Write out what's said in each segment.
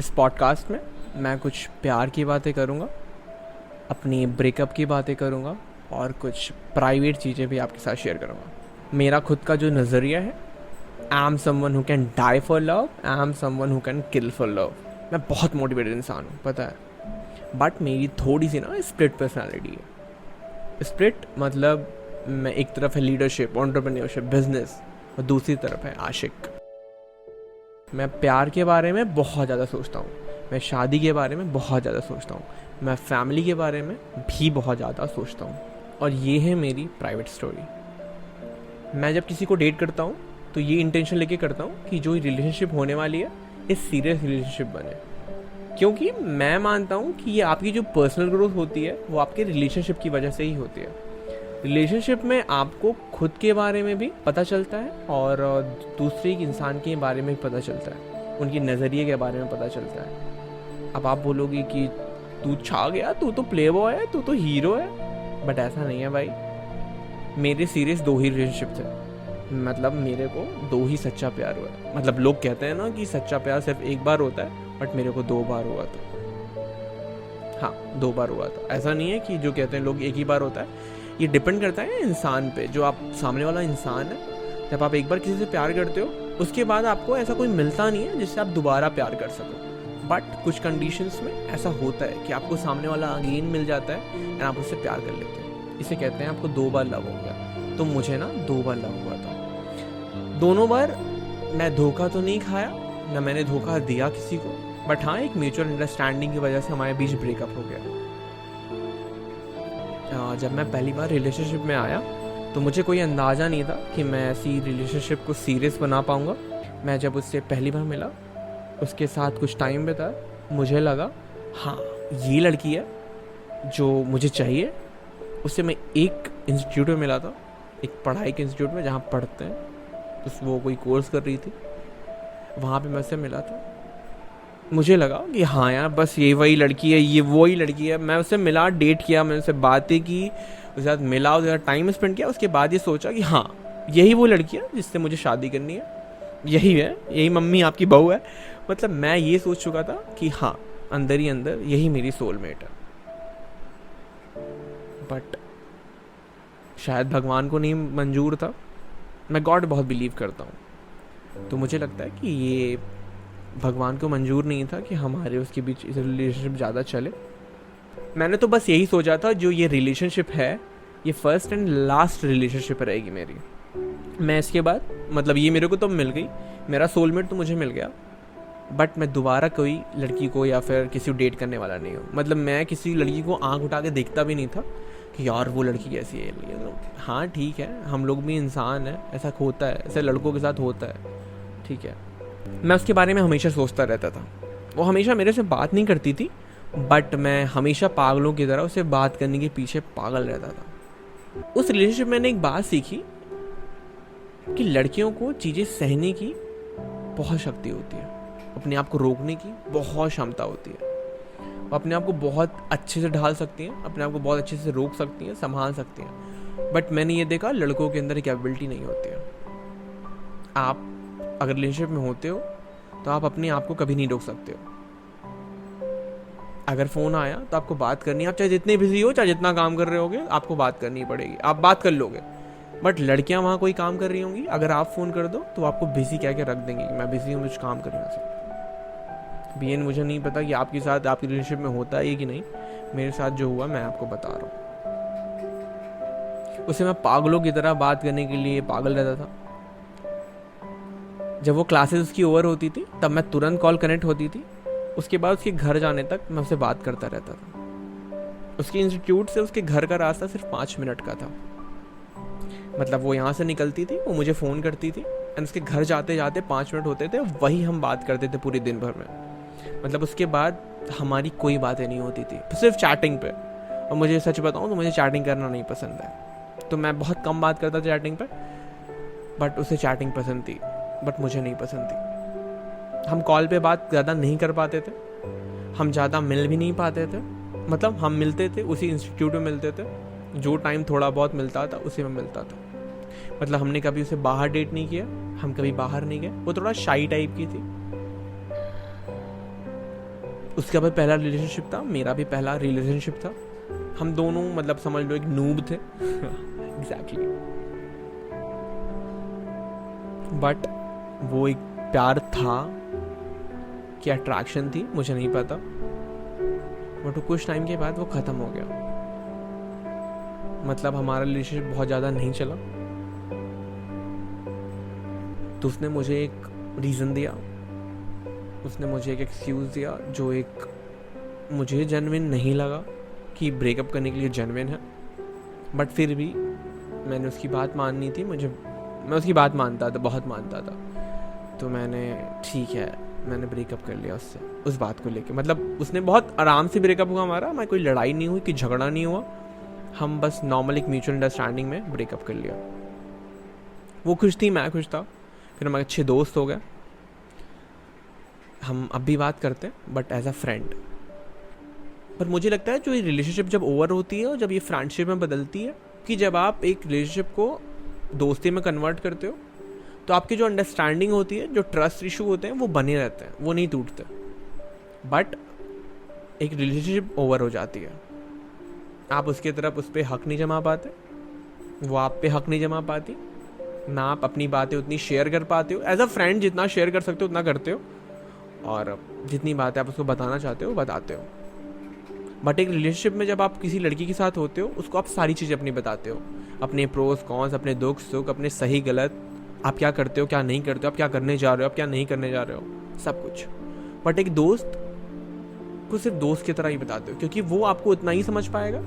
इस पॉडकास्ट में मैं कुछ प्यार की बातें करूँगा, अपनी ब्रेकअप की बातें करूँगा और कुछ प्राइवेट चीज़ें भी आपके साथ शेयर करूँगा। मेरा खुद का जो नज़रिया है, I am someone who can die for love, I am someone who can kill for love. मैं बहुत मोटिवेटेड इंसान हूँ, पता है, बट मेरी थोड़ी सी ना स्प्लिट पर्सनैलिटी है। स्प्लिट मतलब मैं एक तरफ है लीडरशिप, एंटरप्रेन्योरशिप, बिजनेस और दूसरी तरफ है आशिक। मैं प्यार के बारे में बहुत ज़्यादा सोचता हूँ, मैं शादी के बारे में बहुत ज़्यादा सोचता हूँ, मैं फैमिली के बारे में भी बहुत ज़्यादा सोचता हूँ। और ये है मेरी प्राइवेट स्टोरी। मैं जब किसी को डेट करता हूँ तो ये इंटेंशन लेके करता हूँ कि जो रिलेशनशिप होने वाली है ये सीरियस रिलेशनशिप बने, क्योंकि मैं मानता हूँ कि ये आपकी जो पर्सनल ग्रोथ होती है वो आपके रिलेशनशिप की वजह से ही होती है। रिलेशनशिप में आपको खुद के बारे में भी पता चलता है और दूसरे इंसान के बारे में भी पता चलता है, उनके नज़रिए के बारे में पता चलता है। अब आप बोलोगे कि तू छा गया, तू तो प्ले बॉय है, तू तो हीरो है, बट ऐसा नहीं है भाई। मेरे सीरियस 2 ही रिलेशनशिप थे, मतलब मेरे को 2 ही सच्चा प्यार हुआ है। मतलब लोग कहते हैं ना कि सच्चा प्यार सिर्फ एक बार होता है, बट मेरे को 2 बार हुआ था। हाँ, 2 बार हुआ था। ऐसा नहीं है कि जो कहते हैं लोग एक ही बार होता है, ये डिपेंड करता है इंसान पे, जो आप सामने वाला इंसान है। जब आप एक बार किसी से प्यार करते हो उसके बाद आपको ऐसा कोई मिलता नहीं है जिससे आप दोबारा प्यार कर सको, बट कुछ कंडीशंस में ऐसा होता है कि आपको सामने वाला अगेन मिल जाता है एंड आप उससे प्यार कर लेते हो। इसे कहते हैं आपको 2 बार लव हो गया। तो मुझे ना 2 बार लव हुआ था। दोनों बार मैं धोखा तो नहीं खाया, ना मैंने धोखा दिया किसी को, बट हाँ, एक म्यूचुअल अंडरस्टैंडिंग की वजह से हमारे बीच ब्रेकअप हो गया। जब मैं पहली बार रिलेशनशिप में आया तो मुझे कोई अंदाज़ा नहीं था कि मैं ऐसी रिलेशनशिप को सीरियस बना पाऊँगा। मैं जब उससे पहली बार मिला, उसके साथ कुछ टाइम बिताया, मुझे लगा हाँ ये लड़की है जो मुझे चाहिए। उससे मैं एक इंस्टीट्यूट में मिला था, एक पढ़ाई के इंस्टीट्यूट में जहाँ पढ़ते हैं, तो वो कोई कोर्स कर रही थी, वहाँ पे मैं उससे मिला था। मुझे लगा कि हाँ यार, बस ये वही लड़की है, ये वही लड़की है। मैं उससे मिला, डेट किया, मैंने उससे बातें की, उसके साथ मिला, उसके साथ टाइम स्पेंड किया। उसके बाद ये सोचा कि हाँ यही वो लड़की है जिससे मुझे शादी करनी है, यही है, यही मम्मी आपकी बहू है। मतलब मैं ये सोच चुका था कि हाँ, अंदर ही अंदर यही मेरी सोलमेट है। बट शायद भगवान को नहीं मंजूर था। मैं गॉड बहुत बिलीव करता हूँ, तो मुझे लगता है कि ये भगवान को मंजूर नहीं था कि हमारे उसके बीच रिलेशनशिप ज़्यादा चले। मैंने तो बस यही सोचा था जो ये रिलेशनशिप है ये फर्स्ट एंड लास्ट रिलेशनशिप रहेगी मेरी। मैं इसके बाद, मतलब ये मेरे को तो मिल गई, मेरा सोलमेट तो मुझे मिल गया, बट मैं दोबारा कोई लड़की को या फिर किसी को डेट करने वाला नहीं हूँ। मतलब मैं किसी लड़की को आंख उठा के देखता भी नहीं था कि यार वो लड़की कैसी है। हाँ ठीक है, हम लोग भी इंसान हैं, ऐसा होता है, ऐसे लड़कों के साथ होता है, ठीक है। मैं उसके बारे में हमेशा सोचता रहता था। वो हमेशा मेरे से बात नहीं करती थी, बट मैं हमेशा पागलों की तरह उससे बात करने के पीछे पागल रहता था। उस रिलेशनशिप में मैंने एक बात सीखी कि लड़कियों को चीज़ें सहने की बहुत शक्ति होती है, अपने आप को रोकने की बहुत क्षमता होती है। वो अपने आप को बहुत अच्छे से ढाल सकती हैं, अपने आप को बहुत अच्छे से रोक सकती हैं, संभाल सकती हैं। बट मैंने ये देखा लड़कों के अंदर कैपेबिलिटी नहीं होती है। आप अगर रिलेशनशिप में होते हो तो आप अपने आप को कभी नहीं रोक सकते हो। अगर फ़ोन आया तो आपको बात करनी है, आप चाहे जितने बिजी हो, चाहे जितना काम कर रहे होगे, आपको बात करनी पड़ेगी, आप बात कर लोगे। बट लड़कियां वहाँ कोई काम कर रही होंगी, अगर आप फ़ोन कर दो तो आपको बिजी कह के रख देंगी कि मैं बिजी हूँ, कुछ काम कर रही हूँ। भी मुझे नहीं पता कि आपके साथ आपकी रिलेशनशिप में होता है कि नहीं, मेरे साथ जो हुआ मैं आपको बता रहा हूँ। उसे मैं पागलों की तरह बात करने के लिए पागल रहता था। जब वो क्लासेस उसकी ओवर होती थी तब मैं तुरंत कॉल कनेक्ट होती थी। उसके बाद उसके घर जाने तक मैं उससे बात करता रहता था। उसके इंस्टीट्यूट से उसके घर का रास्ता सिर्फ 5 मिनट का था। मतलब वो यहाँ से निकलती थी, वो मुझे फ़ोन करती थी, एंड उसके घर जाते जाते 5 मिनट होते थे, वही हम बात करते थे पूरे दिन भर में। मतलब उसके बाद हमारी कोई बातें नहीं होती थी, सिर्फ चैटिंग पे। और मुझे सच बताऊँ तो मुझे चैटिंग करना नहीं पसंद है, तो मैं बहुत कम बात करता था चैटिंग पे। बट उसे चैटिंग पसंद थी, बट मुझे नहीं पसंद थी। हम कॉल पे बात ज़्यादा नहीं कर पाते थे, हम ज़्यादा मिल भी नहीं पाते थे। मतलब हम मिलते थे उसी इंस्टीट्यूट में मिलते थे, जो टाइम थोड़ा बहुत मिलता था उसी में मिलता था। मतलब हमने कभी उसे बाहर डेट नहीं किया, हम कभी बाहर नहीं गए। वो थोड़ा शाई टाइप की थी, उसका भी पहला रिलेशनशिप था, मेरा भी पहला रिलेशनशिप था। हम दोनों मतलब समझ लो एक नूब थे एग्जैक्टली। बट वो एक प्यार था कि अट्रैक्शन थी मुझे नहीं पता, बट कुछ टाइम के बाद वो ख़त्म हो गया। मतलब हमारा रिलेशनशिप बहुत ज़्यादा नहीं चला, तो उसने मुझे एक रीज़न दिया, उसने मुझे एक एक्सक्यूज़ दिया जो एक मुझे जेन्युइन नहीं लगा कि ब्रेकअप करने के लिए जेन्युइन है। बट फिर भी मैंने उसकी बात माननी थी, मैं उसकी बात मानता था, बहुत मानता था। तो मैंने ठीक है, मैंने ब्रेकअप कर लिया उससे उस बात को लेके। मतलब उसने बहुत आराम से ब्रेकअप हुआ हमारा, हमारी कोई लड़ाई नहीं हुई, कोई झगड़ा नहीं हुआ, हम बस नॉर्मल एक म्यूचुअल अंडरस्टैंडिंग में ब्रेकअप कर लिया। वो खुश थी, मैं खुश था, फिर हम अच्छे दोस्त हो गए। हम अब भी बात करते हैं बट एज अ फ्रेंड। पर मुझे लगता है जो ये रिलेशनशिप जब ओवर होती है और जब ये फ्रेंडशिप में बदलती है, कि जब आप एक रिलेशनशिप को दोस्ती में कन्वर्ट करते हो तो आपकी जो अंडरस्टैंडिंग होती है, जो ट्रस्ट इशू होते हैं वो बने रहते हैं, वो नहीं टूटते। बट एक रिलेशनशिप ओवर हो जाती है, आप उसके तरफ उस पर हक नहीं जमा पाते, वो आप पे हक नहीं जमा पाती, ना आप अपनी बातें उतनी शेयर कर पाते हो। एज अ फ्रेंड जितना शेयर कर सकते हो उतना करते हो, और जितनी बातें आप उसको बताना चाहते हो बताते हो। बट एक रिलेशनशिप में जब आप किसी लड़की के साथ होते हो, उसको आप सारी चीज़ें अपनी बताते हो, अपने प्रोस कॉन्स, अपने दुख सुख, अपने सही गलत, आप क्या करते हो क्या नहीं करते हो, आप क्या करने जा रहे हो आप क्या नहीं करने जा रहे हो, सब कुछ। बट एक दोस्त को सिर्फ दोस्त की तरह ही बताते हो, क्योंकि वो आपको उतना ही समझ पाएगा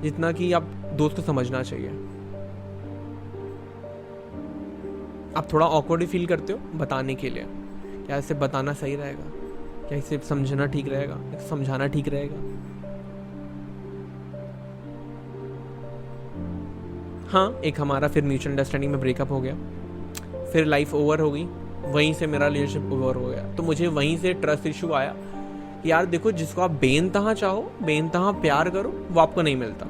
जितना कि आप दोस्त को समझना चाहिए। आप थोड़ा ऑकवर्ड ही फील करते हो बताने के लिए, क्या इसे बताना सही रहेगा, क्या इसे समझना ठीक रहेगा, समझाना ठीक रहेगा। हाँ, एक हमारा फिर म्यूचुअल अंडरस्टैंडिंग में ब्रेकअप हो गया, फिर लाइफ ओवर हो गई, वहीं से मेरा रिलेशनशिप ओवर हो गया। तो मुझे वहीं से ट्रस्ट इशू आया कि यार देखो, जिसको आप बेनतहा चाहो, बेनतहा प्यार करो, वो आपको नहीं मिलता।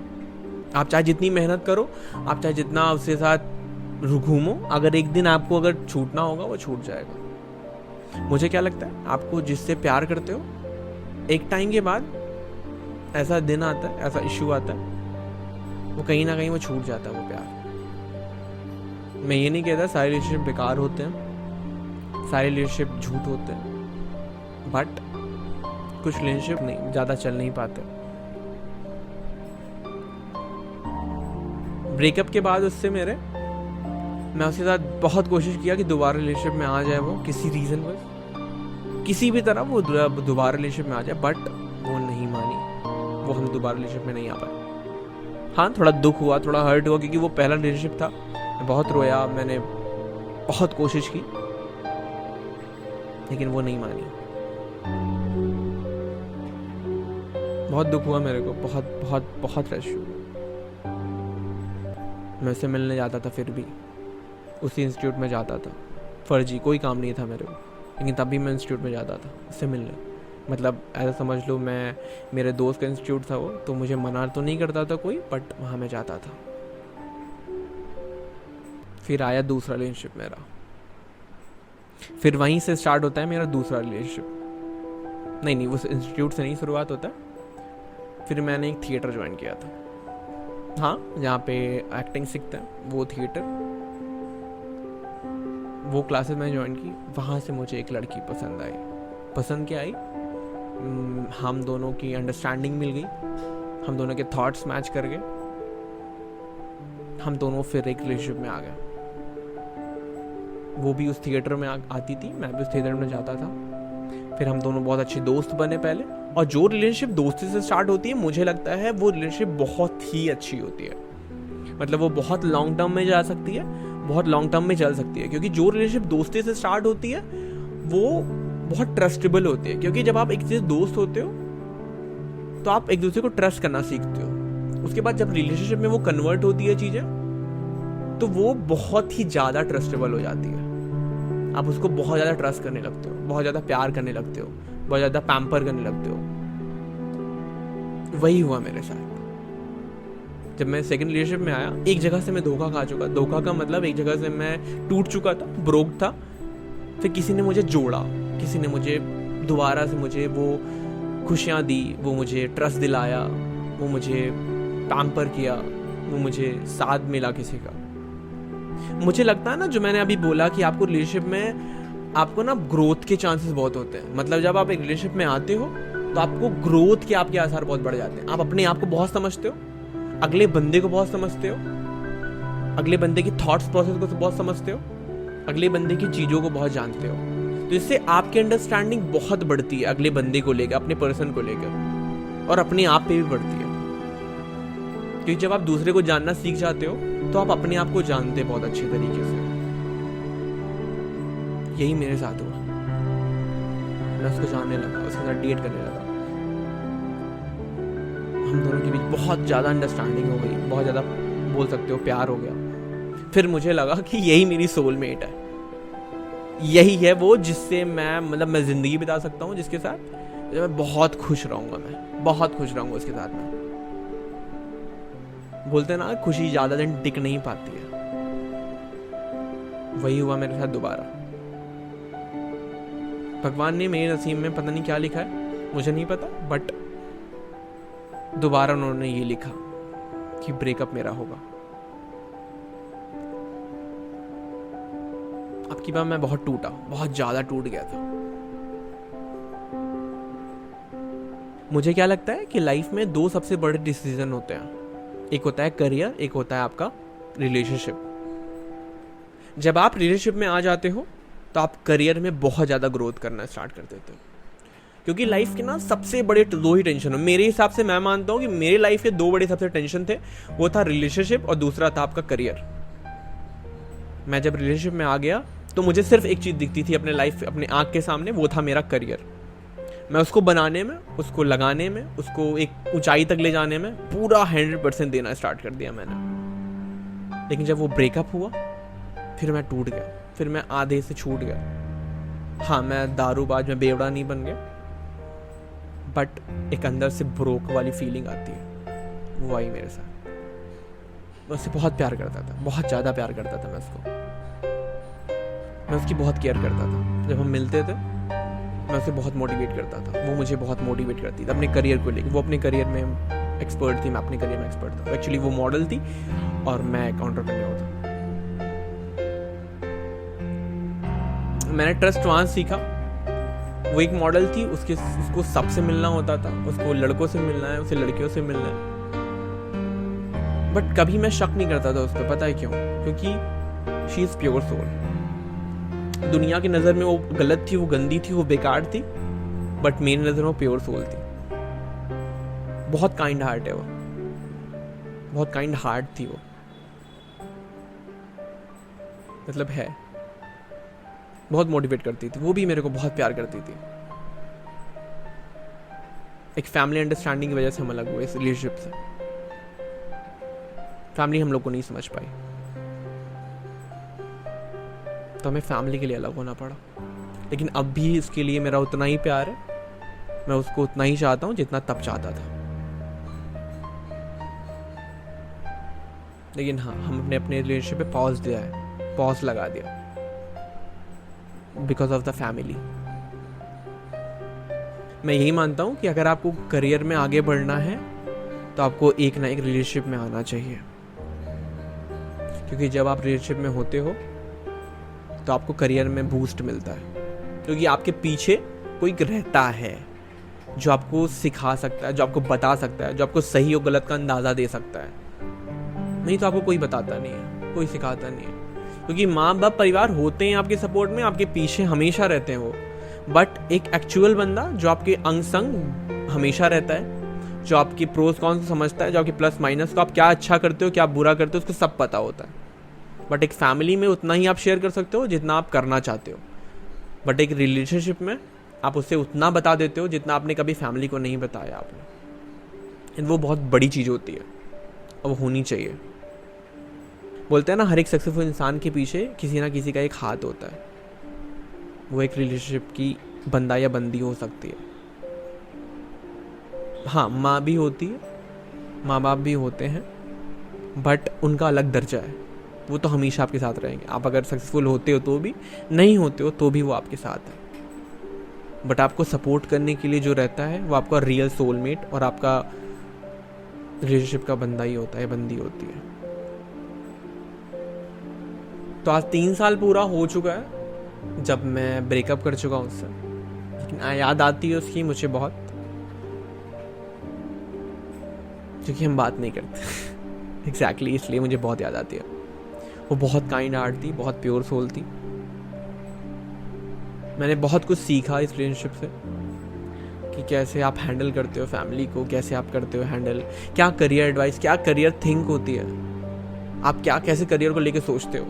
आप चाहे जितनी मेहनत करो, आप चाहे जितना उसके साथ घूमो, अगर एक दिन आपको अगर छूटना होगा वो छूट जाएगा। मुझे क्या लगता है, आपको जिससे प्यार करते हो, एक टाइम के बाद ऐसा दिन आता है, ऐसा इशू आता है, वो कहीं ना कहीं वो छूट जाता है वो प्यार। मैं ये नहीं कहता सारे रिलेशनशिप बेकार होते हैं, सारे रिलेशनशिप झूठ होते हैं, बट कुछ रिलेशनशिप नहीं ज़्यादा चल नहीं पाते। ब्रेकअप के बाद उससे मैं उसके साथ बहुत कोशिश किया कि दोबारा रिलेशनशिप में आ जाए, वो किसी रीज़न पर, किसी भी तरह वो दोबारा रिलेशनशिप में आ जाए, बट वो नहीं मानी, वो हम दोबारा रिलेशनशिप में नहीं आ पाए। हाँ, थोड़ा दुख हुआ, थोड़ा हर्ट हुआ, क्योंकि वो पहला रिलेशनशिप था, मैं बहुत रोया, मैंने बहुत कोशिश की, लेकिन वो नहीं मानी। बहुत दुख हुआ मेरे को, बहुत बहुत बहुत रश हुआ। मैं उससे मिलने जाता था, फिर भी उसी इंस्टीट्यूट में जाता था, फर्जी, कोई काम नहीं था मेरे को, लेकिन तब भी मैं इंस्टीट्यूट में जाता था उससे मिलने। मतलब ऐसा समझ लो, मैं मेरे दोस्त का इंस्टीट्यूट था वो, तो मुझे मना तो नहीं करता था कोई, बट वहाँ मैं जाता था। फिर आया दूसरा रिलेशनशिप मेरा, फिर वहीं से स्टार्ट होता है मेरा दूसरा रिलेशनशिप। नहीं, उस इंस्टीट्यूट से नहीं शुरुआत होता है। फिर मैंने एक थिएटर ज्वाइन किया था, हाँ, जहाँ पे एक्टिंग सीखते हैं, वो थिएटर, वो क्लासेस मैंने ज्वाइन की। वहाँ से मुझे एक लड़की पसंद आई। पसंद क्या आई, हम दोनों की अंडरस्टैंडिंग मिल गई, हम दोनों के थॉट्स मैच कर गए, हम दोनों फिर एक रिलेशनशिप में आ गए। वो भी उस थिएटर में आती थी, मैं भी उस थिएटर में जाता था। फिर हम दोनों बहुत अच्छे दोस्त बने पहले। और जो रिलेशनशिप दोस्ती से स्टार्ट होती है, मुझे लगता है वो रिलेशनशिप बहुत ही अच्छी होती है। मतलब वो बहुत लॉन्ग टर्म में जा सकती है, बहुत लॉन्ग टर्म में चल सकती है, क्योंकि जो रिलेशनशिप दोस्ती से स्टार्ट होती है वो बहुत ट्रस्टेबल होती है। क्योंकि जब आप एक दूसरे दोस्त होते हो तो आप एक दूसरे को ट्रस्ट करना सीखते हो। उसके बाद जब रिलेशनशिप में वो कन्वर्ट होती है चीज़ें, तो वो बहुत ही ज़्यादा ट्रस्टेबल हो जाती है। आप उसको बहुत ज़्यादा ट्रस्ट करने लगते हो, बहुत ज़्यादा प्यार करने लगते हो, बहुत ज़्यादा पैम्पर करने लगते हो। वही हुआ मेरे साथ। जब मैं सेकंड रिलेशनशिप में आया, एक जगह से मैं धोखा खा चुका। धोखा का मतलब एक जगह से मैं टूट चुका था, ब्रोक था। फिर किसी ने मुझे जोड़ा, किसी ने मुझे दोबारा से मुझे वो खुशियाँ दी, वो मुझे ट्रस्ट दिलाया, वो मुझे पैम्पर किया, वो मुझे साथ मिला किसी का। मुझे लगता है ना, जो मैंने अभी बोला कि आपको रिलेशनशिप में आपको ना ग्रोथ के चांसेस बहुत होते हैं। मतलब जब आप एक रिलेशनशिप में आते हो तो आपको ग्रोथ के आपके आसार बहुत बढ़ जाते हैं। आप अपने आप को बहुत समझते हो, अगले बंदे को बहुत समझते हो, अगले बंदे की थॉट्स प्रोसेस को बहुत समझते हो, अगले बंदे की चीज़ों को बहुत जानते हो। तो इससे आपकी अंडरस्टैंडिंग बहुत बढ़ती है अगले बंदे को लेकर, अपने पर्सन को लेकर, और अपने आप पे भी बढ़ती है। क्योंकि जब आप दूसरे को जानना सीख जाते हो तो आप अपने आप को जानते बहुत अच्छे तरीके से। यही मेरे साथ हुआ। मैं उसको जानने लगा, उसके साथ डेट करने लगा, हम दोनों के बीच बहुत ज़्यादा अंडरस्टैंडिंग हो गई, बहुत ज़्यादा बोल सकते हो प्यार हो गया। फिर मुझे लगा कि यही मेरी सोलमेट है, यही है वो जिससे मैं ज़िंदगी बिता सकता हूँ, जिसके साथ मैं बहुत खुश रहूँगा, मैं बहुत खुश रहूँगा उसके साथ में। बोलते हैं ना, खुशी ज़्यादा दिन टिक नहीं पाती है। वही हुआ मेरे साथ दोबारा। भगवान ने मेरे नसीब में पता नहीं क्या लिखा है, मुझे नहीं पता, बट दोबारा उन्होंने ये लिखा कि ब्रेकअप मेरा होगा। अब की बार मैं बहुत टूटा, बहुत ज़्यादा टूट गया था। मुझे क्या लगता है कि लाइफ में दो सबसे बड़े डिसीजन होते हैं, एक होता है करियर, एक होता है आपका रिलेशनशिप। जब आप रिलेशनशिप में आ जाते हो तो आप करियर में बहुत ज़्यादा ग्रोथ करना स्टार्ट कर देते हो, क्योंकि लाइफ के ना सबसे बड़े दो ही टेंशन हो। मेरे हिसाब से मैं मानता हूँ कि मेरे लाइफ के दो बड़े सबसे टेंशन थे, वो था रिलेशनशिप और दूसरा था आपका करियर। मैं जब रिलेशनशिप में आ गया तो मुझे सिर्फ एक चीज़ दिखती थी अपने लाइफ, अपने आँख के सामने, वो था मेरा करियर। मैं उसको बनाने में, उसको लगाने में, उसको एक ऊंचाई तक ले जाने में पूरा 100% देना स्टार्ट कर दिया मैंने। लेकिन जब वो ब्रेकअप हुआ फिर मैं टूट गया, फिर मैं आधे से छूट गया। हाँ, मैं दारूबाज में बेवड़ा नहीं बन गया, बट एक अंदर से ब्रोक वाली फीलिंग आती है, वो आई मेरे साथ। मैं उससे बहुत प्यार करता था, बहुत ज़्यादा प्यार करता था मैं उसको। मैं उसकी बहुत केयर करता था। जब हम मिलते थे मैं उसे बहुत मोटिवेट करता था, वो मुझे बहुत मोटिवेट करती थी अपने करियर को लेकर। वो अपने करियर में एक्सपर्ट थी, मैं अपने करियर में एक्सपर्ट था। एक्चुअली वो मॉडल थी और मैं एक एंटरप्रेन्योर था। मैंने ट्रस्ट वहाँ सीखा। वो एक मॉडल थी, उसको सबसे मिलना होता था, उसको लड़कों से मिलना है, उसे लड़कियों से मिलना है, बट कभी मैं शक नहीं करता था उस पर। पता है क्यों? क्योंकि शी इज़ प्योर सोल। दुनिया की नज़र में वो गलत थी, वो गंदी थी, वो बेकार थी, बट मेरी नज़र में वो प्योर सोल थी। बहुत काइंड हार्ट है वो, बहुत काइंड हार्ट थी वो, मतलब है। बहुत मोटिवेट करती थी, वो भी मेरे को बहुत प्यार करती थी। एक फैमिली अंडरस्टैंडिंग की वजह से हम अलग हुए इस रिलेशनशिप से। फैमिली हम लोग को नहीं समझ पाई, तो हमें फैमिली के लिए अलग होना पड़ा। लेकिन अब भी इसके लिए मेरा उतना ही प्यार है, मैं उसको उतना ही चाहता हूँ जितना तब चाहता था। लेकिन हाँ, हमने अपने रिलेशनशिप पे पॉज दिया है, पॉज लगा दिया, बिकॉज ऑफ द फैमिली। मैं यही मानता हूँ कि अगर आपको करियर में आगे बढ़ना है तो आपको एक ना एक रिलेशनशिप में आना चाहिए, क्योंकि जब आप रिलेशनशिप में होते हो तो आपको करियर में बूस्ट मिलता है, क्योंकि आपके पीछे कोई रहता है जो आपको सिखा सकता है, जो आपको बता सकता है, जो आपको सही और गलत का अंदाज़ा दे सकता है। नहीं तो आपको कोई बताता नहीं है, कोई सिखाता नहीं है, क्योंकि माँ बाप परिवार होते हैं आपके सपोर्ट में, आपके पीछे हमेशा रहते हैं वो, बट एक एक्चुअल बंदा जो आपके अंग संग हमेशा रहता है, जो आपकी प्रोस कॉन्स को समझता है, जो आपके प्लस माइनस को, आप क्या अच्छा करते हो, क्या बुरा करते हो, उसको सब पता होता है। बट एक फैमिली में उतना ही आप शेयर कर सकते हो जितना आप करना चाहते हो, बट एक रिलेशनशिप में आप उससे उतना बता देते हो जितना आपने कभी फैमिली को नहीं बताया आपने। वो बहुत बड़ी चीज़ होती है और वो होनी चाहिए। बोलते हैं ना, हर एक सक्सेसफुल इंसान के पीछे किसी ना किसी का एक हाथ होता है। वो एक रिलेशनशिप की बंदा या बंदी हो सकती है। हाँ, माँ भी होती है, माँ बाप भी होते हैं, बट उनका अलग दर्जा है। वो तो हमेशा आपके साथ रहेंगे। आप अगर सक्सेसफुल होते हो तो भी, नहीं होते हो तो भी वो आपके साथ है। बट आपको सपोर्ट करने के लिए जो रहता है वो आपका रियल सोलमेट और आपका रिलेशनशिप का बंदा ही होता है, बंदी होती है। तो आज 3 साल पूरा हो चुका है जब मैं ब्रेकअप कर चुका हूँ उससे, लेकिन याद आती है उसकी मुझे बहुत, क्योंकि हम बात नहीं करते एग्जैक्टली इसलिए मुझे बहुत याद आती है। वो बहुत काइंड हार्ट थी, बहुत प्योर सोल थी। मैंने बहुत कुछ सीखा इस रिलेशनशिप से कि कैसे आप हैंडल करते हो फैमिली को, कैसे आप करते हो हैंडल, क्या करियर एडवाइस, क्या करियर थिंक होती है, आप क्या कैसे करियर को लेके सोचते हो,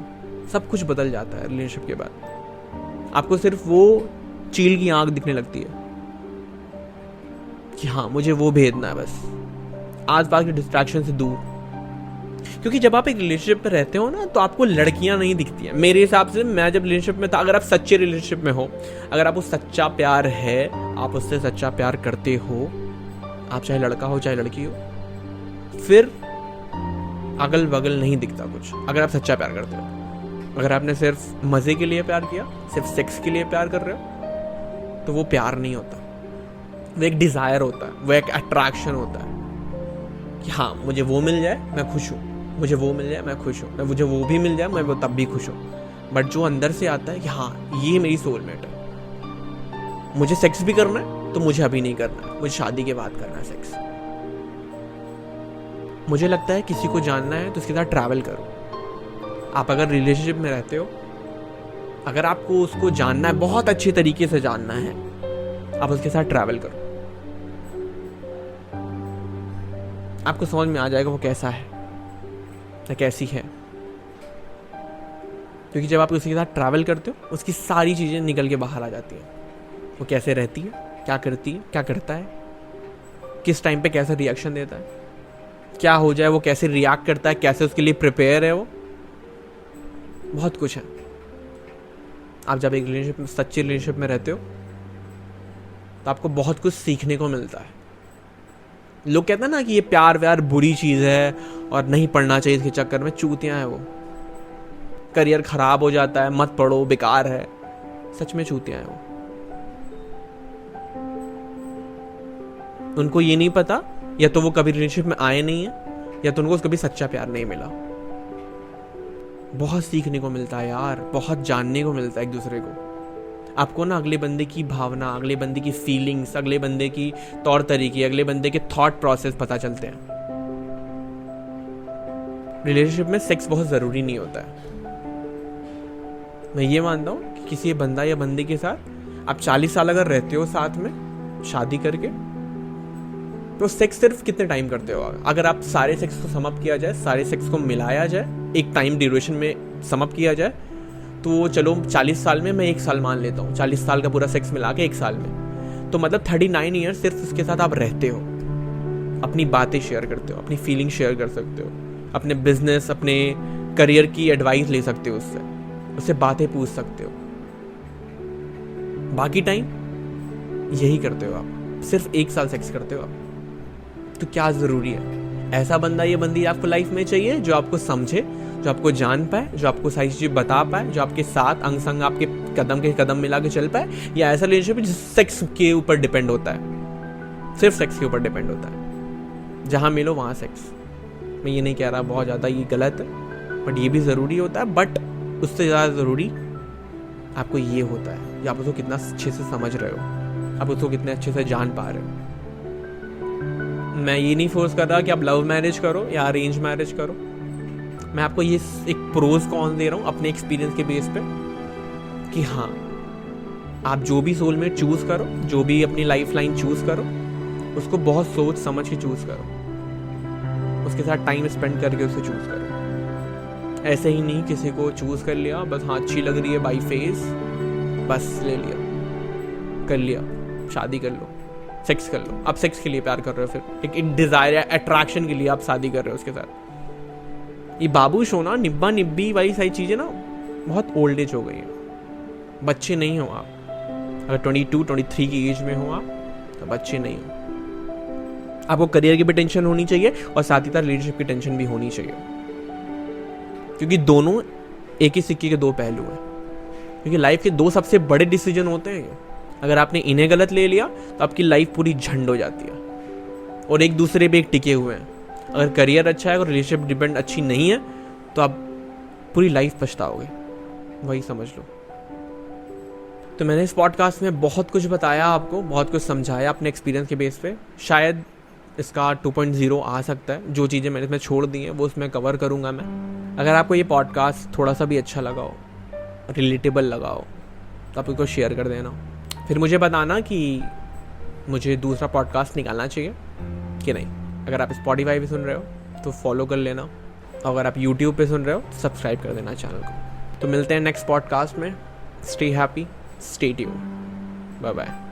सब कुछ बदल जाता है रिलेशनशिप के बाद। आपको सिर्फ वो चील की आंख दिखने लगती है कि हाँ मुझे वो भेजना है, बस आस पास के डिस्ट्रैक्शन से दूर। क्योंकि जब आप एक रिलेशनशिप में रहते हो ना तो आपको लड़कियां नहीं दिखती हैं। मेरे हिसाब से मैं जब रिलेशनशिप में था, अगर आप सच्चे रिलेशनशिप में हो, अगर आपको सच्चा प्यार है, आप उससे सच्चा प्यार करते हो, आप चाहे लड़का हो चाहे लड़की हो, फिर अगल बगल नहीं दिखता कुछ। अगर आप सच्चा प्यार करते हो, अगर आपने सिर्फ मजे के लिए प्यार किया, सिर्फ सेक्स के लिए प्यार कर रहे हो, तो वो प्यार नहीं होता, वो एक डिजायर होता है, वो एक अट्रैक्शन होता है कि हाँ मुझे वो मिल जाए मैं खुश हूँ, मुझे वो मिल जाए मैं खुश हूँ, मुझे वो भी मिल जाए मैं वो तब भी खुश हूँ। बट जो अंदर से आता है कि हाँ ये मेरी सोलमेट है, मुझे सेक्स भी करना है तो मुझे अभी नहीं करना है, मुझे शादी के बाद करना है सेक्स। मुझे लगता है किसी को जानना है तो उसके साथ ट्रैवल करो। आप अगर रिलेशनशिप में रहते हो, अगर आपको उसको जानना है, बहुत अच्छे तरीके से जानना है, आप उसके साथ ट्रैवल करो। आपको समझ में आ जाएगा वो कैसा है या कैसी है। क्योंकि जब आप उसके साथ ट्रैवल करते हो, उसकी सारी चीज़ें निकल के बाहर आ जाती हैं। वो कैसे रहती है, क्या करती है, क्या करता है, किस टाइम पे कैसा रिएक्शन देता है, क्या हो जाए वो कैसे रिएक्ट करता है, कैसे उसके लिए प्रिपेयर है वो, बहुत कुछ है। आप जब एक रिलेशनशिप में, सच्चे रिलेशनशिप में रहते हो, तो आपको बहुत कुछ सीखने को मिलता है। लोग कहते हैं ना कि ये प्यार व्यार बुरी चीज़ है और नहीं पढ़ना चाहिए इसके चक्कर में, चूतियां हैं वो, करियर खराब हो जाता है, मत पढ़ो, बेकार है। सच में चूतियां हैं वो। उनको ये नहीं पता, या तो वो कभी रिलेशनशिप में आए नहीं है, या तो उनको कभी सच्चा प्यार नहीं मिला। बहुत सीखने को मिलता है यार, बहुत जानने को मिलता है एक दूसरे को। आपको ना अगले बंदे की भावना, अगले बंदे की फीलिंग्स, अगले बंदे की तौर तरीके, अगले बंदे के थॉट प्रोसेस पता चलते हैं। रिलेशनशिप में सेक्स बहुत ज़रूरी नहीं होता है। मैं ये मानता हूँ कि किसी बंदा या बंदी के साथ आप 40 साल अगर रहते हो साथ में शादी करके, तो सेक्स सिर्फ कितने टाइम करते हो? अगर आप सारे सेक्स को समअप किया जाए, सारे सेक्स को मिलाया जाए, एक टाइम ड्यूरेशन में समअप किया जाए, तो चलो 40 साल में मैं 1 साल मान लेता हूँ, 40 साल का पूरा सेक्स मिला के 1 साल में, तो मतलब 39 ईयर्स सिर्फ उसके साथ आप रहते हो, अपनी बातें शेयर करते हो, अपनी फीलिंग शेयर कर सकते हो, अपने बिजनेस, अपने करियर की एडवाइस ले सकते हो उससे बातें पूछ सकते हो। बाकी टाइम यही करते हो आप, सिर्फ 1 साल सेक्स करते हो आप। तो क्या ज़रूरी है? ऐसा बंदा या बंदी आपको लाइफ में चाहिए जो आपको समझे, जो आपको जान पाए, जो आपको सारी चीज़ें बता पाए, जो आपके साथ अंग संग आपके कदम के कदम मिला के चल पाए, या ऐसा रिलेशनशिप जिस सेक्स के ऊपर डिपेंड होता है, सिर्फ सेक्स के ऊपर डिपेंड होता है, जहाँ मिलो वहाँ सेक्स। मैं ये नहीं कह रहा बहुत ज़्यादा ये गलत है, बट ये भी ज़रूरी होता है। बट उससे ज़्यादा ज़रूरी आपको ये होता है कि आप उसको कितना अच्छे से समझ रहे हो, आप उसको कितने अच्छे से जान पा रहे हो। मैं ये नहीं फोर्स कर रहा कि आप लव मैरिज करो या अरेंज मैरिज करो। मैं आपको ये एक प्रोज कॉन दे रहा हूँ अपने एक्सपीरियंस के बेस पे कि हाँ, आप जो भी सोलमेट चूज करो, जो भी अपनी लाइफ लाइन चूज करो, उसको बहुत सोच समझ के चूज करो, उसके साथ टाइम स्पेंड करके उसे चूज करो। ऐसे ही नहीं किसी को चूज कर लिया, बस हाँ अच्छी लग रही है बाई फेस, बस ले लिया, कर लिया, शादी कर लो, सेक्स कर लो। आप सेक्स के लिए प्यार कर रहे हो, फिर एक डिजायर या अट्रैक्शन के लिए आप शादी कर रहे हो उसके साथ। ये बाबू सोना निब्बा निब्बी वाली सारी चीजें ना बहुत ओल्ड एज हो गई है। बच्चे नहीं हो आप। अगर 22-23 की एज में हो आप तो बच्चे नहीं हो। आपको करियर की भी टेंशन होनी चाहिए और साथ ही साथ रिलेशनशिप की टेंशन भी होनी चाहिए, क्योंकि दोनों एक ही सिक्के के दो पहलू हैं। क्योंकि लाइफ के 2 सबसे बड़े डिसीजन होते हैं, अगर आपने इन्हें गलत ले लिया तो आपकी लाइफ पूरी झंड हो जाती है, और एक दूसरे पे एक टिके हुए हैं। अगर करियर अच्छा है और रिलेशनशिप डिपेंड अच्छी नहीं है तो आप पूरी लाइफ पछताओगे, वही समझ लो। तो मैंने इस पॉडकास्ट में बहुत कुछ बताया आपको, बहुत कुछ समझाया अपने एक्सपीरियंस के बेस पे। शायद इसका 2.0 आ सकता है, जो चीज़ें मैंने इसमें छोड़ दी हैं वो उसमें कवर करूँगा मैं। अगर आपको ये पॉडकास्ट थोड़ा सा भी अच्छा लगा हो, रिलेटेबल लगा हो, तो आप इसको शेयर कर देना। फिर मुझे बताना कि मुझे दूसरा पॉडकास्ट निकालना चाहिए कि नहीं। अगर आप स्पॉटिफाई पे सुन रहे हो तो फॉलो कर लेना, और अगर आप यूट्यूब पे सुन रहे हो तो सब्सक्राइब कर देना चैनल को। तो मिलते हैं नेक्स्ट पॉडकास्ट में। Stay happy, stay tuned, bye bye.